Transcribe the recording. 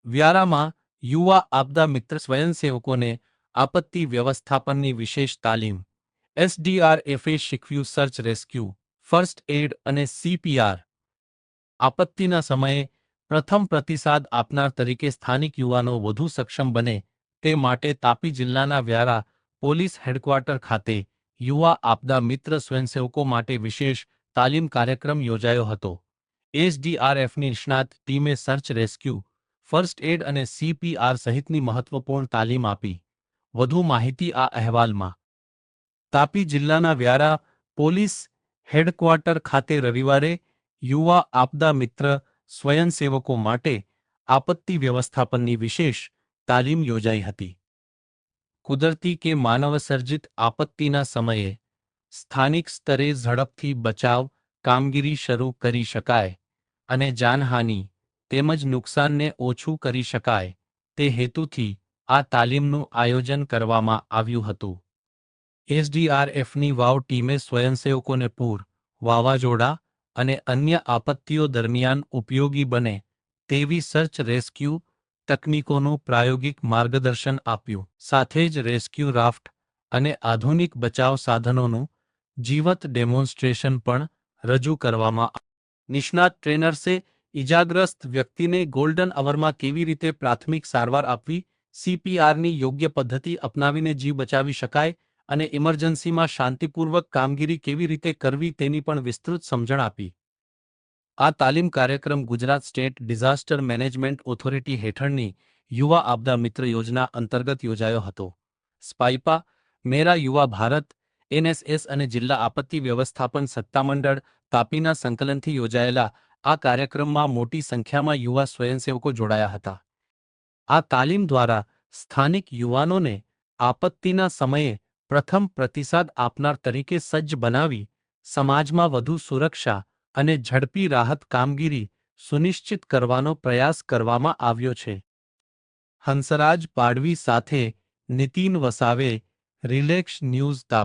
વ્યારામાં યુવા આપદા મિત્ર સ્વયંસેવકોને આપત્તિ વ્યવસ્થાપનની વિશેષ તાલીમ. એસડીઆરએફે શીખવ્યું સર્ચ રેસ્ક્યુ, ફર્સ્ટ એડ અને સીપીઆર. આપત્તિના સમયે પ્રથમ પ્રતિસાદ આપનાર તરીકે સ્થાનિક યુવાનો વધુ સક્ષમ બને તે માટે તાપી જિલ્લાના વ્યારા પોલીસ હેડક્વાર્ટર ખાતે યુવા આપદા મિત્ર સ્વયંસેવકો માટે વિશેષ તાલીમ કાર્યક્રમ યોજાયો હતો. એસડીઆરએફની નિષ્ણાત ટીમે સર્ચ રેસ્ક્યુ, ફર્સ્ટ એડ અને સીપીઆર સહિતની મહત્વપૂર્ણ તાલીમ આપી. વધુ માહિતી આ અહેવાલમાં. તાપી જિલ્લાના વ્યારા પોલીસ હેડક્વાર્ટર ખાતે રવિવારે યુવા આપદા મિત્ર સ્વયંસેવકો માટે આપત્તિ વ્યવસ્થાપનની વિશેષ તાલીમ યોજાઈ હતી. કુદરતી કે માનવસર્જિત આપત્તિના સમયે સ્થાનિક સ્તરે ઝડપથી બચાવ કામગીરી શરૂ કરી શકાય અને જાનહાનિ તેમજ નુકસાનને ઓછું કરી શકાય તે હેતુથી આ તાલીમનું આયોજન કરવામાં આવ્યું હતું. એસડીઆરએફની વાવ ટીમે સ્વયંસેવકોને પૂર, વાવાઝોડા અને અન્ય આપત્તિઓ દરમિયાન ઉપયોગી બને તેવી સર્ચ રેસ્ક્યુ તકનીકોનું પ્રાયોગિક માર્ગદર્શન આપ્યું. સાથે જ રેસ્ક્યુ રાફ્ટ અને આધુનિક બચાવ સાધનોનું જીવંત ડેમોન્સ્ટ્રેશન પણ રજૂ કરવામાં આવ્યું. નિષ્ણાત ટ્રેનર્સે ઇજાગ્રસ્ત વ્યક્તિને ગોલ્ડન અવરમાં કેવી રીતે પ્રાથમિક સારવાર આપવી, સીપીઆરની યોગ્ય પદ્ધતિ અપનાવીને જીવ બચાવી શકાય અને ઇમરજન્સીમાં શાંતિપૂર્વક કામગીરી કેવી રીતે કરવી તેની પણ વિસ્તૃત સમજણ આપી. આ તાલીમ કાર્યક્રમ Gujarat state disaster management authority હેઠળની યુવા આપદા મિત્ર યોજના અંતર્ગત યોજાયો હતો. સ્પાઇપા, મેરા યુવા ભારત, એનએસએસ અને જિલ્લા આપત્તિ વ્યવસ્થાપન સત્તામંડળ તાપીના સંકલનથી યોજાયેલા આ કાર્યક્રમમાં મોટી સંખ્યામાં યુવા સ્વયંસેવકો જોડાયા હતા. આ તાલીમ દ્વારા સ્થાનિક યુવાનોને આપત્તિના સમયે પ્રથમ પ્રતિસાદ આપનાર તરીકે સજ્જ બનાવી સમાજમાં વધુ સુરક્ષા અને ઝડપી રાહત કામગીરી સુનિશ્ચિત કરવાનો પ્રયાસ કરવામાં આવ્યો છે. હંસરાજ પાડવી સાથે નીતિન વસાવે, રિલેક્સ ન્યૂઝ તાપી.